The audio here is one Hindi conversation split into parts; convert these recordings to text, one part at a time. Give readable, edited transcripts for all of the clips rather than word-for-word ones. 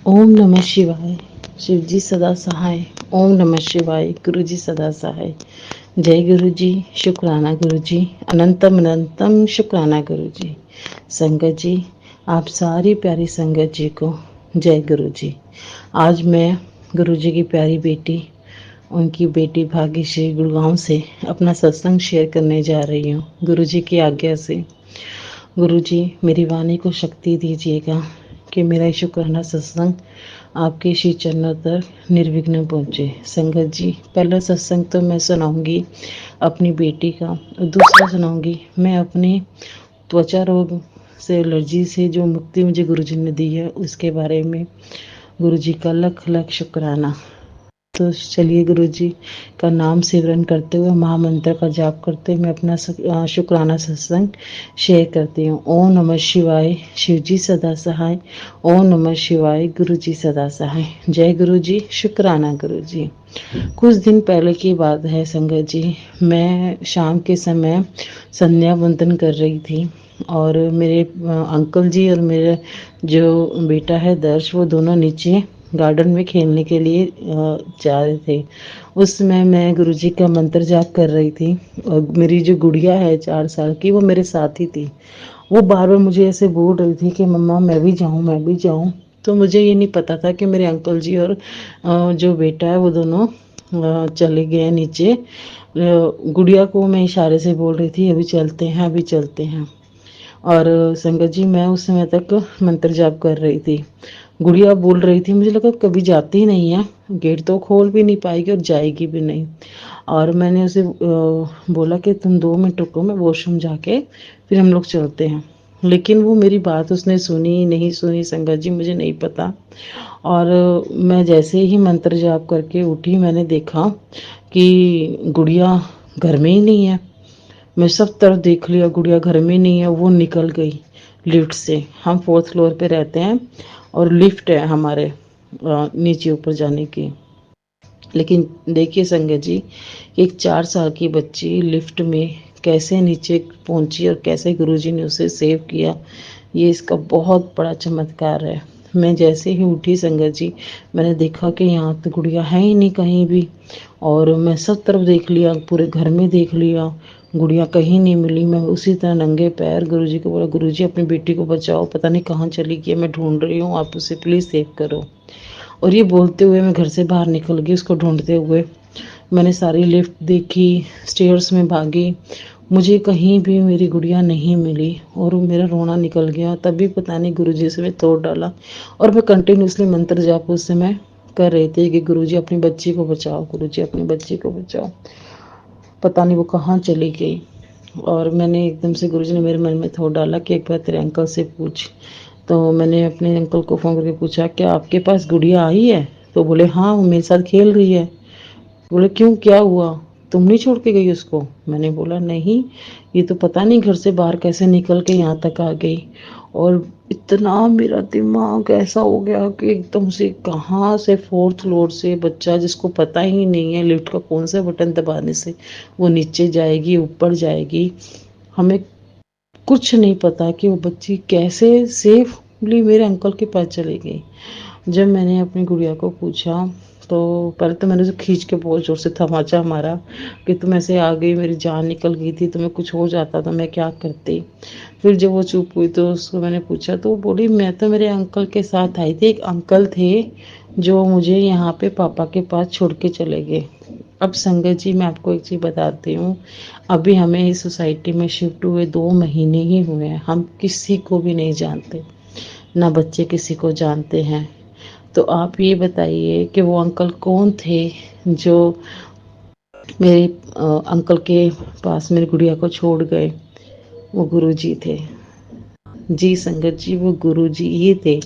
ओम नमः शिवाय। शिव जी सदा सहाय। ओम नमः शिवाय। गुरु जी सदा सहाय। जय गुरु जी। शुक्राना गुरु जी। अनंतम अनंतम शुक्राना गुरु जी। संगत जी, आप सारी प्यारी संगत जी को जय गुरु जी। आज मैं गुरु जी की प्यारी बेटी, उनकी बेटी भाग्यश्री गुड़गांव से अपना सत्संग शेयर करने जा रही हूँ गुरु जी की आज्ञा से। गुरु जी, मेरी वाणी को शक्ति दीजिएगा कि मेरा ये शुक्राना सत्संग आपके श्री चरणों तक निर्विघ्न पहुँचे। संगत जी, पहला सत्संग तो मैं सुनाऊंगी अपनी बेटी का, और दूसरा सुनाऊंगी मैं अपने त्वचा रोग से, एलर्जी से जो मुक्ति मुझे गुरु जी ने दी है उसके बारे में। गुरु जी का लख लख शुक्राना। तो चलिए गुरु जी का नाम सिमरन करते हुए, महामंत्र का जाप करते हुए मैं अपना शुक्राना सत्संग शेयर करती हूँ। ओम नमः शिवाय। शिव जी सदा सहाय। ओम नमः शिवाय। गुरु जी सदा सहाय। जय गुरु जी। शुक्राना गुरु जी। कुछ दिन पहले की बात है संगत जी, मैं शाम के समय संध्या वंदन कर रही थी और मेरे अंकल जी और मेरा जो बेटा है दर्श, वो दोनों नीचे गार्डन में खेलने के लिए जा रहे थे। उस समय मैं गुरुजी का मंत्र जाप कर रही थी और मेरी जो गुड़िया है 4 साल की, वो मेरे साथ ही थी। वो बार बार मुझे ऐसे बोल रही थी कि मम्मा मैं भी जाऊँ, मैं भी जाऊँ। तो मुझे ये नहीं पता था कि मेरे अंकल जी और जो बेटा है वो दोनों चले गए नीचे। गुड़िया को मैं इशारे से बोल रही थी अभी चलते हैं, अभी चलते हैं। और संगत जी, मैं उस समय तक मंत्र जाप कर रही थी। गुड़िया बोल रही थी, मुझे लगा कभी जाती ही नहीं है, गेट तो खोल भी नहीं पाएगी और जाएगी भी नहीं। और मैंने उसे बोला कि तुम 2 मिनट रुको, मैं वॉशरूम जाके फिर हम लोग चलते हैं। लेकिन वो मेरी बात उसने सुनी नहीं सुनी संगत जी मुझे नहीं पता। और मैं जैसे ही मंत्र जाप करके उठी, मैंने देखा कि गुड़िया घर में ही नहीं है। मैं सब तरफ देख लिया, गुड़िया घर में नहीं है। वो निकल गई लिफ्ट से। हम 4th फ्लोर पे रहते हैं और लिफ्ट है हमारे नीचे ऊपर जाने की। लेकिन देखिए संगत जी, एक 4 साल की बच्ची लिफ्ट में कैसे नीचे पहुंची और कैसे गुरुजी ने उसे सेव किया, ये इसका बहुत बड़ा चमत्कार है। मैं जैसे ही उठी संगत जी, मैंने देखा कि यहाँ तो गुड़िया है ही नहीं कहीं भी। और मैं सब तरफ देख लिया, पूरे घर में देख लिया, गुड़िया कहीं नहीं मिली। मैं उसी तरह नंगे पैर गुरुजी को बोला, गुरुजी अपनी बेटी को बचाओ, पता नहीं कहाँ चली गई, मैं ढूंढ रही हूँ, आप उसे प्लीज़ सेव करो। और ये बोलते हुए मैं घर से बाहर निकल गई उसको ढूंढते हुए। मैंने सारी लिफ्ट देखी, स्टेयर्स में भागी, मुझे कहीं भी मेरी गुड़िया नहीं मिली और मेरा रोना निकल गया। तभी पता नहीं गुरुजी से मैं तोड़ डाला और मैं कंटिन्यूसली मंत्र जाप उस समय कर रही थी कि गुरुजी अपनी बच्ची को बचाओ, गुरुजी अपनी बच्ची को बचाओ। पता नहीं वो कहाँ चली गई। और मैंने एकदम से गुरुजी ने मेरे मन में थोड़ा डाला कि एक बार तेरे अंकल से पूछ। तो मैंने अपने अंकल को फ़ोन करके पूछा, क्या आपके पास गुड़िया आई है? तो बोले हाँ, वो मेरे साथ खेल रही है। बोले क्यों, क्या हुआ, तुम नहीं छोड़ के गई उसको? मैंने बोला नहीं, ये तो पता नहीं घर से बाहर कैसे निकल के यहाँ तक आ गई। और इतना मेरा दिमाग ऐसा हो गया कि एकदम से कहाँ से 4th फ्लोर से बच्चा, जिसको पता ही नहीं है लिफ्ट का कौन सा बटन दबाने से वो नीचे जाएगी ऊपर जाएगी, हमें कुछ नहीं पता कि वो बच्ची कैसे सेफली मेरे अंकल के पास चली गई। जब मैंने अपनी गुड़िया को पूछा तो पहले तो मैंने उसे खींच के बहुत ज़ोर से तमाचा मारा कि तुम ऐसे आ गई, मेरी जान निकल गई थी, तुम्हें कुछ हो जाता तो मैं क्या करती। फिर जब वो चुप हुई तो उसको मैंने पूछा तो वो बोली मैं तो मेरे अंकल के साथ आई थी, एक अंकल थे जो मुझे यहाँ पे पापा के पास छोड़ के चले गए। अब संगत जी, मैं आपको एक चीज़ बताती हूँ। अभी हमें इस सोसाइटी में शिफ्ट हुए 2 महीने ही हुए हैं, हम किसी को भी नहीं जानते, ना बच्चे किसी को जानते हैं। तो आप ये बताइए कि वो अंकल कौन थे जो मेरे अंकल के पास मेरी गुड़िया को छोड़ गए? वो गुरुजी थे। जी संगत जी, वो गुरुजी ही थे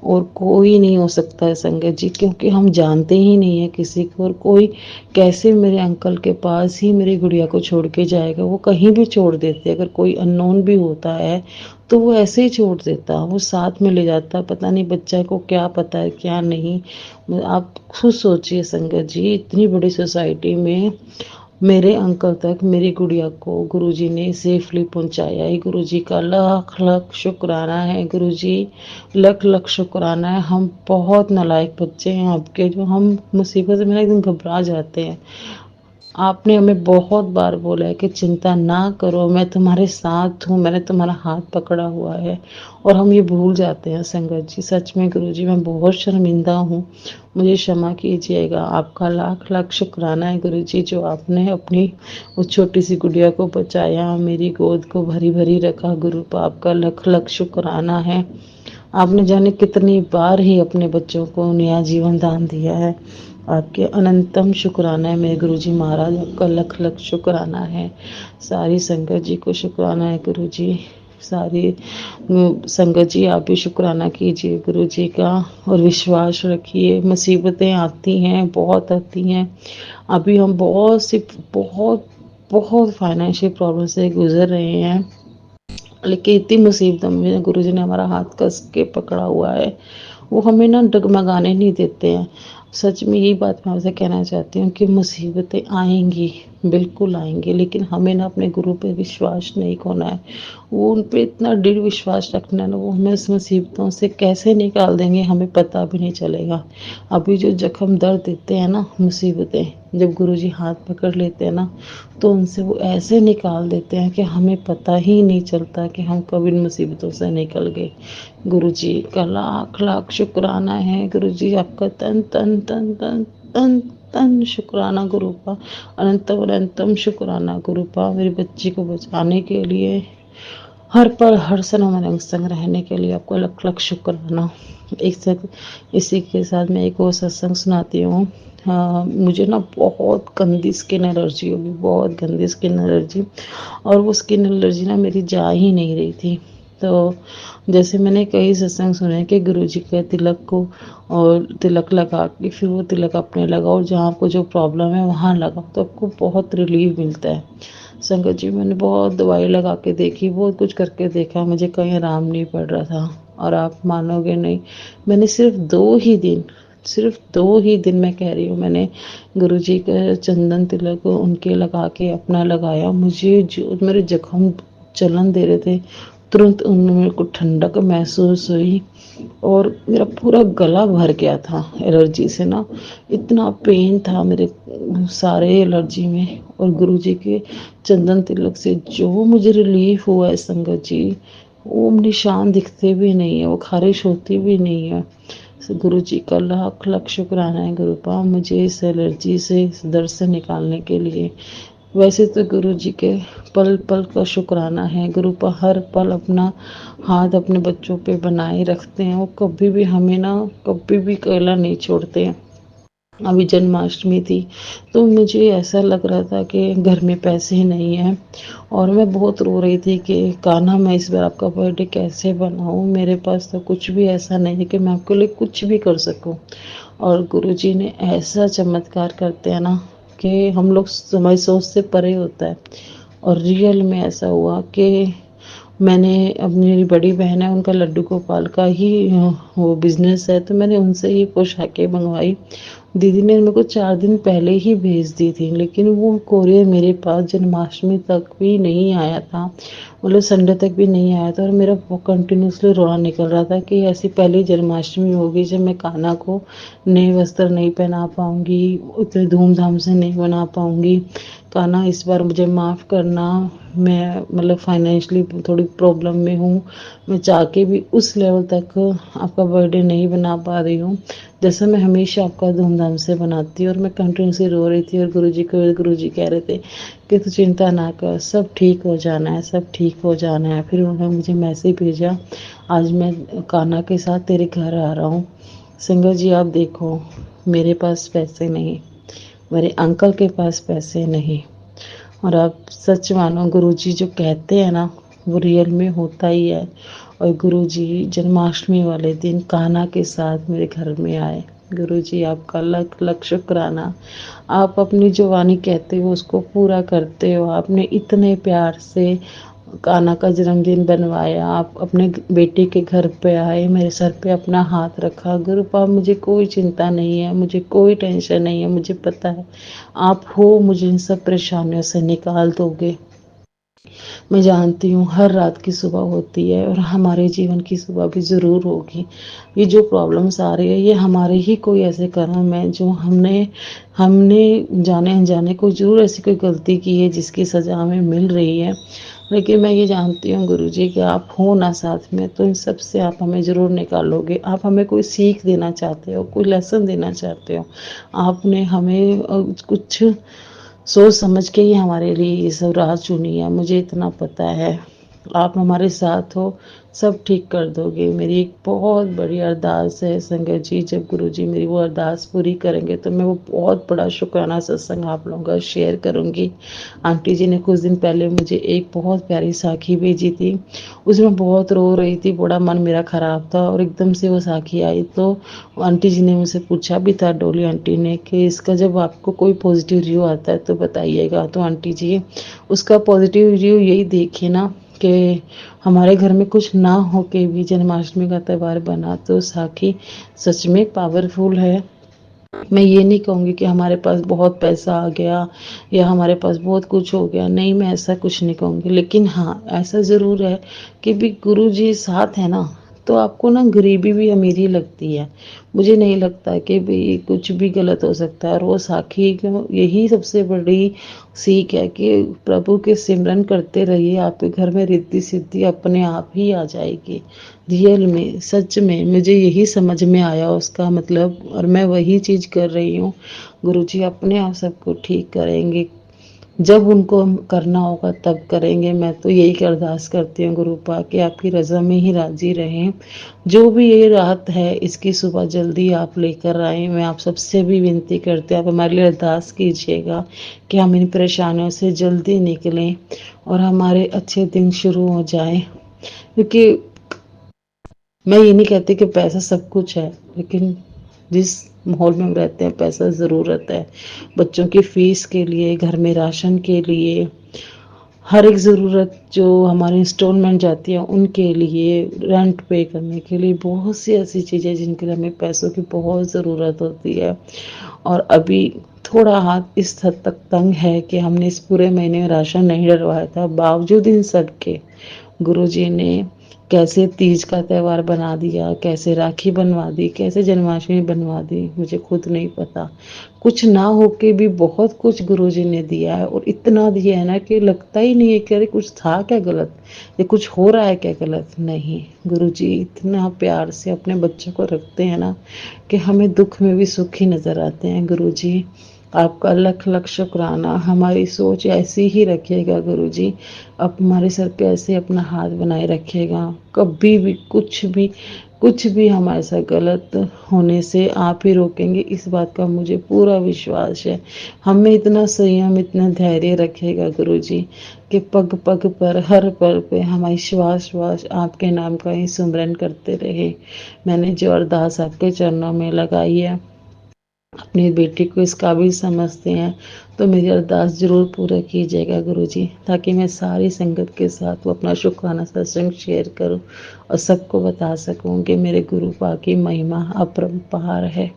और कोई नहीं हो सकता है संगत जी, क्योंकि हम जानते ही नहीं है किसी को। और कोई कैसे मेरे अंकल के पास ही मेरी गुड़िया को छोड़ के जाएगा? वो कहीं भी छोड़ देते, अगर कोई अननोन भी होता है तो वो ऐसे ही छोड़ देता, वो साथ में ले जाता। पता नहीं बच्चा को क्या पता है क्या नहीं। आप खुद सोचिए संगत जी, इतनी बड़ी सोसाइटी में मेरे अंकल तक मेरी गुड़िया को गुरुजी ने सेफली पहुंचाया है। गुरुजी का लाख लाख शुक्राना है। गुरुजी लख लख शुक्राना है। हम बहुत नालायक बच्चे हैं आपके, जो हम मुसीबत में एकदम घबरा जाते हैं। आपने हमें बहुत बार बोला है कि चिंता ना करो, मैं तुम्हारे साथ हूँ, मैंने तुम्हारा हाथ पकड़ा हुआ है, और हम ये भूल जाते हैं संगत जी। सच में गुरुजी मैं बहुत शर्मिंदा हूँ, मुझे क्षमा कीजिएगा। आपका लाख लाख शुक्राना है गुरुजी, जो आपने अपनी उस छोटी सी गुड़िया को बचाया, मेरी गोद को भरी भरी रखा। गुरु आपका लख लख शुक्राना है। आपने जाने कितनी बार ही अपने बच्चों को नया जीवन दान दिया है। आपके अनंतम शुक्राना है मेरे गुरुजी महाराज, आपका लख लख शुक्राना है। सारी संगत जी को शुक्राना है गुरुजी। सारी संगत जी आप भी शुक्राना कीजिए गुरुजी का, और विश्वास रखिए। मुसीबतें आती हैं, बहुत आती हैं। अभी हम बहुत बहुत फाइनेंशियल प्रॉब्लम से गुजर रहे हैं, लेकिन इतनी मुसीबतों में गुरुजी ने हमारा हाथ कस के पकड़ा हुआ है। वो हमें ना डगमगाने नहीं देते हैं। सच में यही बात मैं आपसे कहना चाहती हूँ कि मुसीबतें आएंगी, बिल्कुल आएंगी, लेकिन हमें ना अपने गुरु पे विश्वास नहीं खोना है। वो उन पे इतना दृढ़ विश्वास रखना है ना, वो हमें इस मुसीबतों से कैसे निकाल देंगे हमें पता भी नहीं चलेगा। अभी जो जख्म दर्द देते हैं ना मुसीबतें, जब गुरुजी हाथ पकड़ लेते हैं ना, तो उनसे वो ऐसे निकाल देते हैं कि हमें पता ही नहीं चलता कि हम कब इन मुसीबतों से निकल गए। गुरुजी का लाख लाख शुक्राना है। गुरुजी आपका तन तन तन तन तन तन शुक्राना गुरुपा, अनंतम अनंतम शुक्राना गुरुपा, मेरी बच्ची को बचाने के लिए हर पल हर समय हमारे संग रहने के लिए आपको लख लख शुक्राना। एक साथ इसी के साथ मैं एक और सत्संग सुनाती हूँ। हाँ, मुझे ना बहुत गंदी स्किन एलर्जी होगी, बहुत गंदी स्किन एलर्जी, और वो स्किन एलर्जी ना मेरी जा ही नहीं रही थी। तो जैसे मैंने कई सत्संग सुने कि गुरुजी के तिलक को, और तिलक लगा के फिर वो तिलक अपने लगाओ, जहाँ आपको जो प्रॉब्लम है वहाँ लगाओ तो आपको बहुत रिलीफ मिलता है। संगत जी मैंने बहुत दवाई लगा के देखी, बहुत कुछ करके देखा, मुझे कहीं आराम नहीं पड़ रहा था। और आप मानोगे नहीं, मैंने सिर्फ दो ही दिन मैं कह रही हूँ, मैंने गुरुजी का चंदन तिलक उनके लगा के अपना लगाया। मुझे जो मेरे जख्म जलन दे रहे थे, तुरंत उनमें मेरे को ठंडक महसूस हुई, और मेरा पूरा गला भर गया था एलर्जी से ना। इतना पेन था मेरे सारे एलर्जी में, और गुरुजी के चंदन तिलक से जो मुझे रिलीफ हुआ है संगत जी, वो निशान दिखते भी नहीं है, वो खारिश होती भी नहीं है। गुरु जी का लाख लाख शुक्राना है गुरुपा, मुझे इस एलर्जी से, इस दर्द से निकालने के लिए। वैसे तो गुरु जी के पल पल का शुक्राना है। गुरुपा हर पल अपना हाथ अपने बच्चों पे बनाए रखते हैं, वो कभी भी हमें ना, कभी भी अकेला नहीं छोड़ते हैं। अभी जन्माष्टमी थी, तो मुझे ऐसा लग रहा था कि घर में पैसे नहीं हैं, और मैं बहुत रो रही थी कि कान्हा मैं इस बार आपका बर्थडे कैसे बनाऊं, मेरे पास तो कुछ भी ऐसा नहीं है कि मैं आपके लिए कुछ भी कर सकूं। और गुरुजी ने ऐसा चमत्कार करते हैं ना कि हम लोग समझ सोच से परे होता है। और रियल में ऐसा हुआ कि मैंने अपनी, मेरी बड़ी बहन है, उनका लड्डू गोपाल का ही वो बिजनेस है, तो मैंने उनसे ही पोशाकें मंगवाई। दीदी ने मेरे को 4 दिन पहले ही भेज दी थी, लेकिन वो कोरियर मेरे पास जन्माष्टमी तक भी नहीं आया था, मतलब संडे तक भी नहीं आया था। और मेरा वो कंटिन्यूसली रोना निकल रहा था कि ऐसी पहली जन्माष्टमी होगी जब मैं कान्हा को नए वस्त्र नहीं पहना पाऊंगी, उतने धूमधाम से नहीं बना पाऊंगी। कान्हा इस बार मुझे माफ़ करना, मैं मतलब फाइनेंशियली थोड़ी प्रॉब्लम में हूँ, मैं चाह के भी उस लेवल तक आपका बर्थडे नहीं बना पा रही हूँ जैसा मैं हमेशा आपका धूमधाम से बनाती हूँ। और मैं कंटिन्यूसली रो रही थी, और गुरुजी कह रहे थे कि तू चिंता ना कर, सब ठीक हो जाना है, सब ठीक हो जाना है। फिर उन्होंने मुझे मैसेज भेजा, आज मैं कान्हा के साथ तेरे घर आ रहा हूँ। संगत जी आप देखो, मेरे पास पैसे नहीं, मेरे अंकल के पास पैसे नहीं, और आप सच मानो गुरुजी जो कहते हैं ना वो रियल में होता ही है। और गुरुजी जन्माष्टमी वाले दिन कान्हा के साथ मेरे घर में आए। गुरुजी आपका लख लख शुक्राना। आप अपनी जो वाणी कहते हो उसको पूरा करते हो। आपने इतने प्यार से कान्हा का जन्मदिन बनवाया, आप अपने बेटे के घर पे आए, मेरे सर पे अपना हाथ रखा। गुरु पाप मुझे कोई चिंता नहीं है, मुझे कोई टेंशन नहीं है, मुझे पता है आप हो, मुझे इन सब परेशानियों से निकाल दोगे। मैं जानती हूँ हर रात की सुबह होती है और हमारे जीवन की सुबह भी ज़रूर होगी। ये जो प्रॉब्लम्स आ रही है ये हमारे ही कोई ऐसे कर्म है जो हमने हमने जाने अनजाने को जरूर ऐसी कोई गलती की है जिसकी सज़ा हमें मिल रही है। लेकिन मैं ये जानती हूँ गुरुजी कि आप हो ना साथ में, तो इन सब से आप हमें ज़रूर निकालोगे। आप हमें कोई सीख देना चाहते हो, कोई लेसन देना चाहते हो। आपने हमें कुछ सोच समझ के ही हमारे लिए ये सब राह चुनी है, मुझे इतना पता है। आप हमारे साथ हो, सब ठीक कर दोगे। मेरी एक बहुत बड़ी अरदास है संगत जी, जब गुरुजी मेरी वो अरदास पूरी करेंगे तो मैं वो बहुत बड़ा शुक्राना सत्संग आप लोगों का शेयर करूँगी। आंटी जी ने कुछ दिन पहले मुझे एक बहुत प्यारी साखी भेजी थी, उसमें बहुत रो रही थी, बड़ा मन मेरा ख़राब था और एकदम से वो साखी आई तो आंटी जी ने मुझसे पूछा भी था, डोली आंटी ने, कि इसका जब आपको कोई पॉजिटिव रिव्यू आता है तो बताइएगा। तो आंटी जी उसका पॉजिटिव रिव्यू यही देखिए ना कि हमारे घर में कुछ ना हो के भी जन्माष्टमी का त्यौहार बना, तो साखी सच में पावरफुल है। मैं ये नहीं कहूँगी कि हमारे पास बहुत पैसा आ गया या हमारे पास बहुत कुछ हो गया, नहीं, मैं ऐसा कुछ नहीं कहूँगी। लेकिन हाँ, ऐसा ज़रूर है कि भी गुरु जी साथ है ना, तो आपको ना गरीबी भी अमीरी लगती है। मुझे नहीं लगता कि भाई कुछ भी गलत हो सकता है। और वो साखी को यही सबसे बड़ी सीख है कि प्रभु के सिमरन करते रहिए, आपके घर में रिद्धि सिद्धि अपने आप ही आ जाएगी। रियल में, सच में मुझे यही समझ में आया उसका मतलब, और मैं वही चीज़ कर रही हूँ। गुरुजी अपने आप सबको ठीक करेंगे, जब उनको करना होगा तब करेंगे। मैं तो यही अरदास करती हूँ गुरु पा कि आपकी रज़ा में ही राजी रहें। जो भी ये रात है इसकी सुबह जल्दी आप लेकर आए। मैं आप सबसे भी विनती करती हूँ, आप हमारे लिए अरदास कीजिएगा कि हम इन परेशानियों से जल्दी निकलें और हमारे अच्छे दिन शुरू हो जाएं। क्योंकि मैं ये नहीं कहती कि पैसा सब कुछ है, लेकिन जिस माहौल में हम रहते हैं पैसा ज़रूरत है। बच्चों की फ़ीस के लिए, घर में राशन के लिए, हर एक ज़रूरत जो हमारी इंस्टॉलमेंट जाती है उनके लिए, रेंट पे करने के लिए, बहुत सी ऐसी चीज़ें जिनके लिए हमें पैसों की बहुत ज़रूरत होती है। और अभी थोड़ा हाथ इस हद तक तंग है कि हमने इस पूरे महीने में राशन नहीं डलवाया था, बावजूद इन सब के गुरुजी ने कैसे तीज का त्यौहार बना दिया, कैसे राखी बनवा दी, कैसे जन्माष्टमी बनवा दी, मुझे खुद नहीं पता। कुछ ना होके भी बहुत कुछ गुरुजी ने दिया है, और इतना दिया है ना कि लगता ही नहीं है कि अरे कुछ था क्या गलत, ये कुछ हो रहा है क्या गलत। नहीं, गुरुजी इतना प्यार से अपने बच्चों को रखते हैं ना कि हमें दुख में भी सुख ही नज़र आते हैं। गुरुजी आपका लख लख शुक्राना। हमारी सोच ऐसी ही रखिएगा गुरुजी, आप हमारे सर पे ऐसे अपना हाथ बनाए रखिएगा। कभी भी कुछ भी हमारे साथ गलत होने से आप ही रोकेंगे, इस बात का मुझे पूरा विश्वास है। हमें इतना संयम, इतना धैर्य रखेगा गुरुजी कि पग पग पर, हर पल पे हमारी श्वास श्वास आपके नाम का ही सुमरन करते रहे। मैंने जो अरदास आपके चरणों में लगाई है, अपनी बेटी को इस काबिल समझते हैं तो मेरी अरदास ज़रूर पूरा कीजिएगा गुरुजी, ताकि मैं सारी संगत के साथ वो अपना शुक्राना सत्संग शेयर करूं और सबको बता सकूं कि मेरे गुरु पा की महिमा अपरंपार है।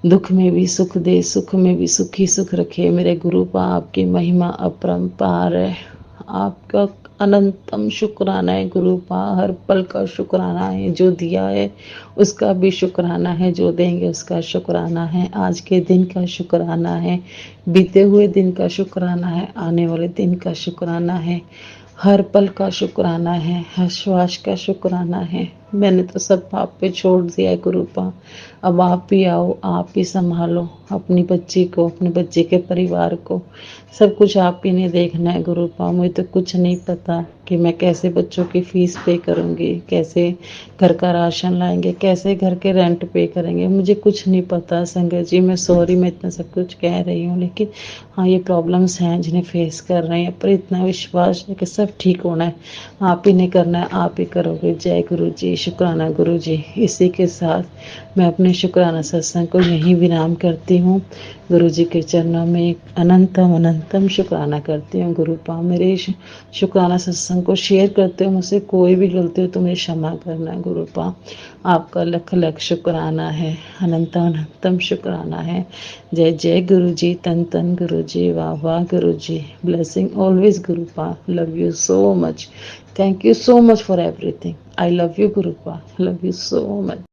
दुख में भी सुख दे, सुख में भी सुखी सुख रखे। मेरे गुरु पा आपकी महिमा अपरंपार है। आपका अनंतम शुक्राना है गुरु पा, हर पल का शुक्राना है। जो दिया है उसका भी शुक्राना है, जो देंगे उसका शुक्राना है। आज के दिन का शुक्राना है, बीते हुए दिन का शुक्राना है, आने वाले दिन का शुक्राना है, हर पल का शुक्राना है, हर श्वास का शुक्राना है। मैंने तो सब आप पे छोड़ दिया है गुरुपा, अब आप ही आओ, आप ही संभालो अपनी बच्ची को, अपने बच्चे के परिवार को। सब कुछ आप ही ने देखना है गुरुपा। मुझे तो कुछ नहीं पता कि मैं कैसे बच्चों की फ़ीस पे करूँगी, कैसे घर का राशन लाएंगे, कैसे घर के रेंट पे करेंगे, मुझे कुछ नहीं पता। संगत जी मैं सॉरी, मैं इतना सब कुछ कह रही हूँ, लेकिन हाँ ये प्रॉब्लम्स हैं जिन्हें फेस कर रहे हैं, पर इतना विश्वास है कि सब ठीक होना है। आप ही ने करना है, आप ही करोगे। जय गुरु जी, शुक्राना गुरुजी। इसी के साथ मैं अपने शुक्राना सत्संग को यहीं विराम करती हूँ। गुरुजी के चरणों में अनंतम अनंतम शुक्राना करती हूँ। गुरुपा मेरे शुक्राना सत्संग को शेयर करते हो, मुझसे कोई भी गलती हो तो मुझे क्षमा करना गुरुपा। आपका लख लख शुक्राना है, अनंतम अनंतम शुक्राना है। जय जय गुरुजी, तन तन गुरुजी, वाह वाह गुरुजी। ब्लेसिंग ऑलवेज गुरुपा। Love you so much. Thank you so much for everything. I love you, Gurupa. Love you so much.